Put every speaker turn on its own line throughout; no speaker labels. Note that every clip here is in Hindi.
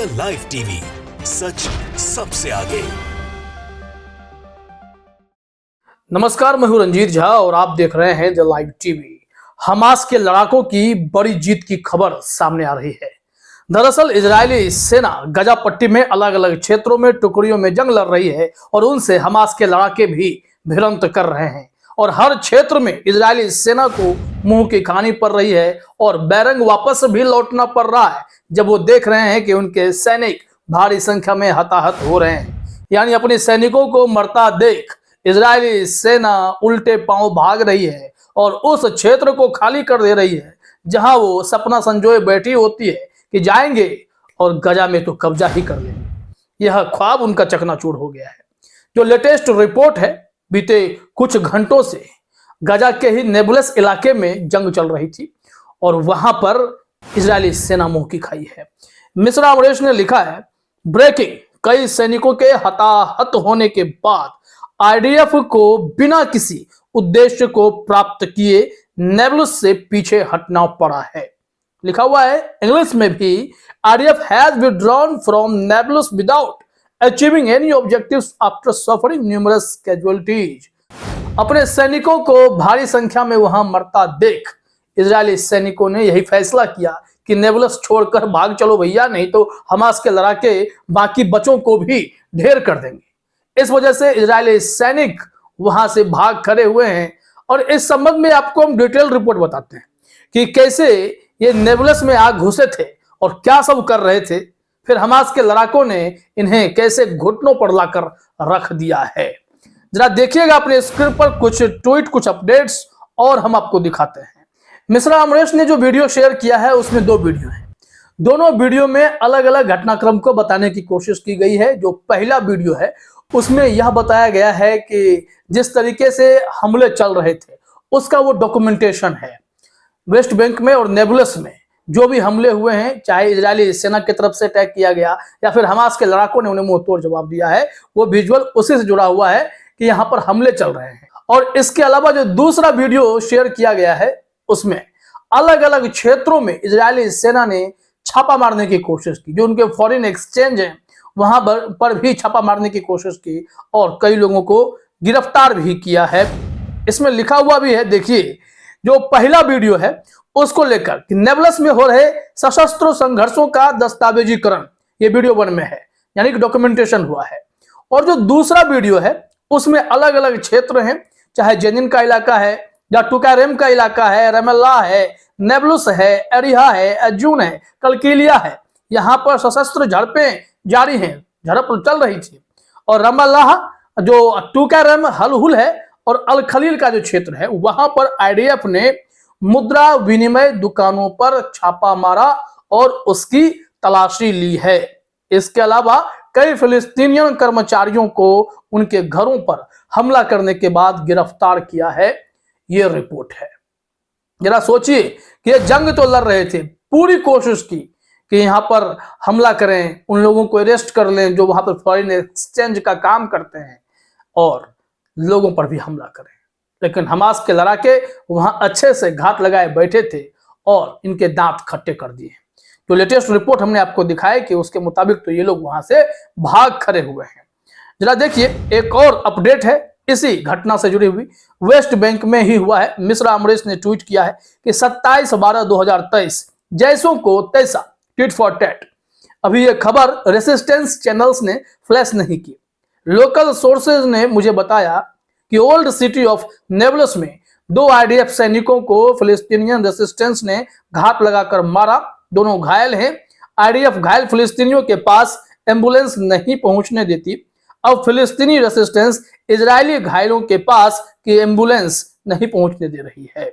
द लाइव टीवी, सच सबसे आगे।
नमस्कार, मैं हूं रंजीत झा और आप देख रहे हैं द लाइव टीवी। हमास के लड़ाकों की बड़ी जीत की खबर सामने आ रही है। दरअसल इजरायली सेना गजा पट्टी में अलग अलग क्षेत्रों में टुकड़ियों में जंग लड़ रही है और उनसे हमास के लड़ाके भी भिड़ंत कर रहे हैं और हर क्षेत्र में इजरायली सेना को मुंह की खानी पड़ रही है और बैरंग वापस भी लौटना पड़ रहा है जब वो देख रहे हैं कि उनके सैनिक भारी संख्या में हताहत हो रहे हैं। यानी अपने सैनिकों को मरता देख इजरायली सेना उल्टे पांव भाग रही है और उस क्षेत्र को खाली कर दे रही है जहां वो सपना संजोए बैठी होती है कि जाएंगे और गजा में तो कब्जा ही कर लेंगे। यह ख्वाब उनका चकनाचूर हो गया है। जो लेटेस्ट रिपोर्ट है, बीते कुछ घंटों से गजा के ही नेबुलस इलाके में जंग चल रही थी और वहां पर इजरायली सेना मुंह की खाई है। मिश्रा अमरेश ने लिखा है, ब्रेकिंग, कई सैनिकों के हताहत होने के बाद आईडीएफ को बिना किसी उद्देश्य को प्राप्त किए नेबुलस से पीछे हटना पड़ा है। लिखा हुआ है इंग्लिश में भी, IDF has withdrawn from नेबुलस without achieving any objectives after suffering numerous casualties. अपने सैनिकों को भारी संख्या में वहां मरता देख इजरायली सैनिकों ने यही फैसला किया कि नेबुलस छोड़कर भाग चलो भैया, नहीं तो हमास के लड़ाके बाकी बच्चों को भी ढेर कर देंगे। इस वजह से इजरायली सैनिक वहां से भाग खड़े हुए हैं और इस संबंध में आपको हम डिटेल रिपोर्ट बताते हैं कि कैसे ये नेबुलस में आग घुसे थे और क्या सब कर रहे थे। फिर हमास के लड़ाकों ने इन्हें कैसे घुटनों पर लाकर रख दिया है। जरा देखिएगा अपने स्क्रीन पर कुछ ट्वीट, कुछ अपडेट्स और हम आपको दिखाते हैं। मिश्रा अमरेश ने जो वीडियो शेयर किया है उसमें दो वीडियो हैं। दोनों वीडियो में अलग अलग घटनाक्रम को बताने की कोशिश की गई है। जो पहला वीडियो है उसमें यह बताया गया है कि जिस तरीके से हमले चल रहे थे उसका वो डॉक्यूमेंटेशन है। वेस्ट बैंक में और नेबुलस में जो भी हमले हुए हैं, चाहे इजरायली सेना की तरफ से अटैक किया गया या फिर हमास के लड़ाकों ने उन्हें मुंह तोड़ जवाब दिया है, वो विजुअल उसी से जुड़ा हुआ है कि यहाँ पर हमले चल रहे हैं। और इसके अलावा जो दूसरा वीडियो शेयर किया गया है उसमें अलग अलग क्षेत्रों में इजरायली सेना ने छापा मारने की कोशिश की। जो उनके फॉरेन एक्सचेंज है वहां पर भी छापा मारने की कोशिश की और कई लोगों को गिरफ्तार भी किया है। इसमें लिखा हुआ भी है, देखिए जो पहला वीडियो है उसको लेकर कि नेबुलस में हो रहे सशस्त्र संघर्षों का दस्तावेजीकरण, ये वीडियो 1 में है, यानी कि डॉक्यूमेंटेशन हुआ है। और जो दूसरा वीडियो है उसमें अलग अलग क्षेत्र हैं, चाहे जेनिन का इलाका है या टुकारैम का इलाका है, रमल्लाह है, नेबुलस है, एरिहा है, अजून है, कलकीलिया है। यहाँ पर सशस्त्र झड़पें जारी हैं, झड़प चल रही थी। और रमल्लाह, जो टुकारैम, हलहुल है और अल खलील का जो क्षेत्र है वहां पर आईडीएफ ने मुद्रा विनिमय दुकानों पर छापा मारा और उसकी तलाशी ली है। इसके अलावा कई फिलिस्तीनियन कर्मचारियों को उनके घरों पर हमला करने के बाद गिरफ्तार किया है। ये रिपोर्ट है। जरा सोचिए कि ये जंग तो लड़ रहे थे, पूरी कोशिश की कि यहाँ पर हमला करें, उन लोगों को अरेस्ट कर लें जो वहां पर फॉरेन एक्सचेंज का काम करते हैं और लोगों पर भी हमला करें, लेकिन हमास के लड़ाके वहां अच्छे से घात लगाए बैठे थे और इनके दांत खट्टे कर दिए। जो लेटेस्ट रिपोर्ट हमने आपको दिखाया कि उसके मुताबिक तो ये लोग वहां से भाग खड़े हुए हैं। जरा देखिए एक और अपडेट है इसी घटना से जुड़ी हुई, वेस्ट बैंक में ही हुआ है। मिश्रा अमरेश ने ट्वीट किया है कि 27/12/2023 जैसों को तैसा, टिट फॉर टैट। अभी ये खबर रेसिस्टेंस चैनल्स ने फ्लैश नहीं की। लोकल सोर्सेज ने मुझे बताया कि ओल्ड सिटी ऑफ नेबुलस में 2 आईडीएफ सैनिकों को फिलिस्तीनियन रेसिस्टेंस ने घात लगाकर मारा। दोनों घायल हैं। आईडीएफ घायल फिलिस्तीनियों के पास एम्बुलेंस नहीं पहुंचने देती। अब फिलिस्तीनी रेसिस्टेंस इजरायली घायलों के पास की एम्बुलेंस नहीं पहुंचने दे रही है,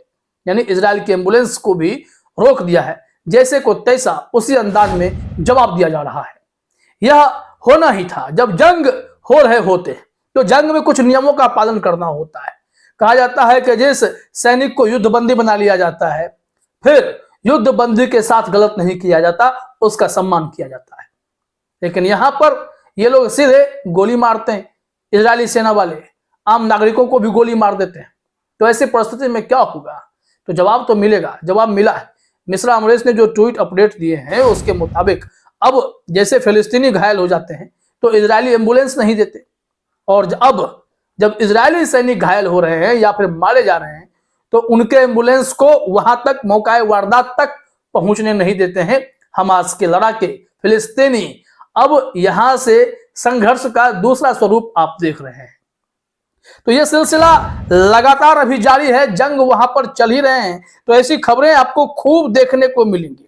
यानी इजरायल की एम्बुलेंस को भी रोक दिया है। जैसे को तैसा उसी अंदाज में जवाब दिया जा रहा है। यह होना ही था। जब जंग हो रहे होते तो जंग में कुछ नियमों का पालन करना होता है। कहा जाता है कि जिस सैनिक को युद्धबंदी बना लिया जाता है फिर युद्धबंदी के साथ गलत नहीं किया जाता, उसका सम्मान किया जाता है। लेकिन यहां पर ये लोग सीधे गोली मारते हैं। इजरायली सेना वाले आम नागरिकों को भी गोली मार देते हैं। तो ऐसी परिस्थिति में क्या होगा? तो जवाब तो मिलेगा, जवाब मिला है। मिश्रा अमरेश ने जो ट्वीट अपडेट दिए हैं उसके मुताबिक अब जैसे फिलिस्तीनी घायल हो जाते हैं तो इजरायली एम्बुलेंस नहीं देते, और अब जब इजरायली सैनिक घायल हो रहे हैं या फिर मारे जा रहे हैं तो उनके एम्बुलेंस को वहां तक, मौका वारदात तक पहुंचने नहीं देते हैं हमास के लड़ाके फिलिस्तीनी। अब यहां से संघर्ष का दूसरा स्वरूप आप देख रहे हैं। तो यह सिलसिला लगातार अभी जारी है, जंग वहां पर चल ही रहे हैं, तो ऐसी खबरें आपको खूब देखने को मिलेंगी।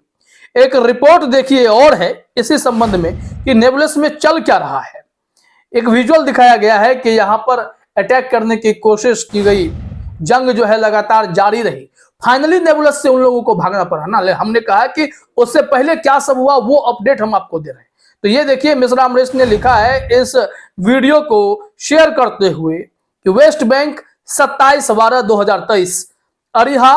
एक रिपोर्ट देखिए और है इसी संबंध में कि नेबुलस में चल क्या रहा है। एक विजुअल दिखाया गया है कि यहां पर अटैक करने की कोशिश की गई, जंग जो है लगातार जारी रही, फाइनली नेबुलस से उन लोगों को भागना पड़ा ना। हमने कहा कि उससे पहले क्या सब हुआ वो अपडेट हम आपको दे रहे हैं। तो ये देखिए, मिश्रा अमरीश ने लिखा है इस वीडियो को शेयर करते हुए कि वेस्ट बैंक 27/12/2023 अरिहा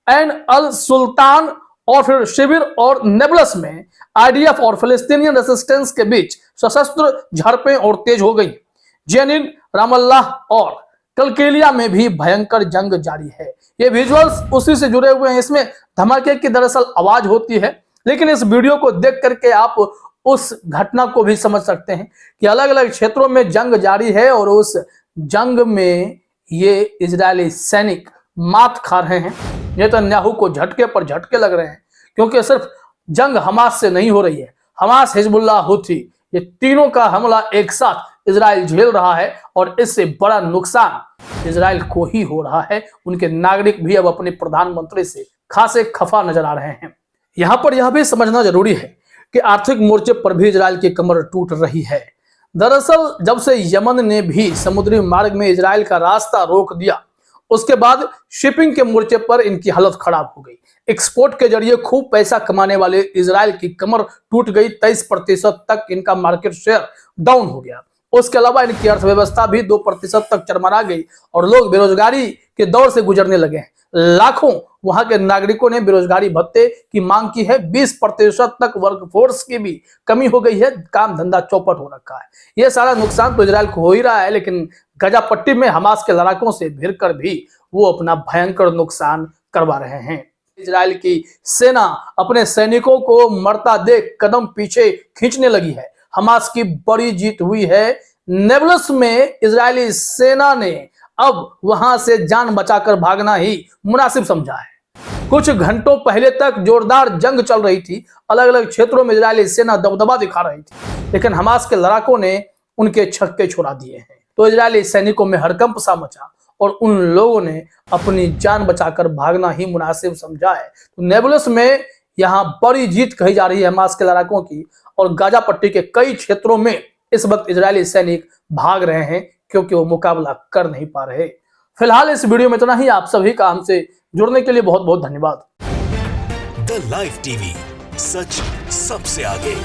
एंड अल सुल्तान और फिर शिविर और नेबुलस में आईडीएफ और फिलिस्तीनियन रेसिस्टेंस के बीच सशस्त्र झड़पें और तेज हो गई। जेनिन, रामल्लाह और कलकेलिया में भी भयंकर जंग जारी है। ये विजुअल्स उसी से जुड़े हुए हैं, इसमें धमाके की दरअसल आवाज होती है, लेकिन इस वीडियो को देख करके आप उस घटना को भी समझ सकते हैं कि अलग अलग क्षेत्रों में जंग जारी है और उस जंग में ये इजरायली सैनिक मात खा रहे हैं। नेतन्याहू को झटके पर झटके लग रहे हैं, क्योंकि सिर्फ जंग हमास से नहीं हो रही है, हमास, हिजबुल्लाह, हुथी, ये तीनों का हमला एक साथ इजराइल झेल रहा है और इससे बड़ा नुकसान इजराइल को ही हो रहा है। उनके नागरिक भी अब अपने प्रधानमंत्री से खासे खफा नजर आ रहे हैं। यहां पर यह भी समझना जरूरी है कि आर्थिक मोर्चे पर भी इजराइल की कमर टूट रही है। दरअसल जब से यमन ने भी समुद्री मार्ग में इजराइल का रास्ता रोक दिया, उसके बाद शिपिंग के मोर्चे पर इनकी हालत खराब हो गई। एक्सपोर्ट के जरिए खूब पैसा कमाने वाले इजराइल की कमर टूट गई। 23% तक इनका मार्केट शेयर डाउन हो गया। उसके अलावा इनकी अर्थव्यवस्था भी 2% तक चरमरा गई और लोग बेरोजगारी के दौर से गुजरने लगे हैं। लाखों वहां के नागरिकों ने बेरोजगारी भत्ते की मांग की है। 20% तक वर्कफोर्स की भी कमी हो गई है। काम धंधा चौपट हो रखा है। यह सारा नुकसान तो इजराइल को हो ही रहा है, लेकिन गजा पट्टी में हमास के लड़ाकों से भिड़कर भी वो अपना भयंकर नुकसान करवा रहे हैं। इजराइल की सेना अपने सैनिकों को मरता देख कदम पीछे खींचने लगी है। हमास की बड़ी जीत हुई है। नेबुलस में इजरायली सेना ने अब वहां से जान बचाकर भागना ही मुनासिब समझा है। कुछ घंटों पहले तक जोरदार जंग चल रही थी। अलग अलग क्षेत्रों में इजरायली सेना दबदबा दिखा रही थी, लेकिन हमास के लड़ाकों ने उनके छक्के छुड़ा दिए हैं। तो इजरायली सैनिकों में हड़कंप सा मचा और उन लोगों ने अपनी जान बचाकर भागना ही मुनासिब समझा है। तो नेबुलस में यहाँ बड़ी जीत कही जा रही है हमास के लड़ाकों की, और गाजा पट्टी के कई क्षेत्रों में इस वक्त इजरायली सैनिक भाग रहे हैं क्योंकि वो मुकाबला कर नहीं पा रहे। फिलहाल इस वीडियो में इतना ही। आप सभी का हमसे जुड़ने के लिए बहुत बहुत धन्यवाद।
द लाइव टीवी, सच सबसे आगे।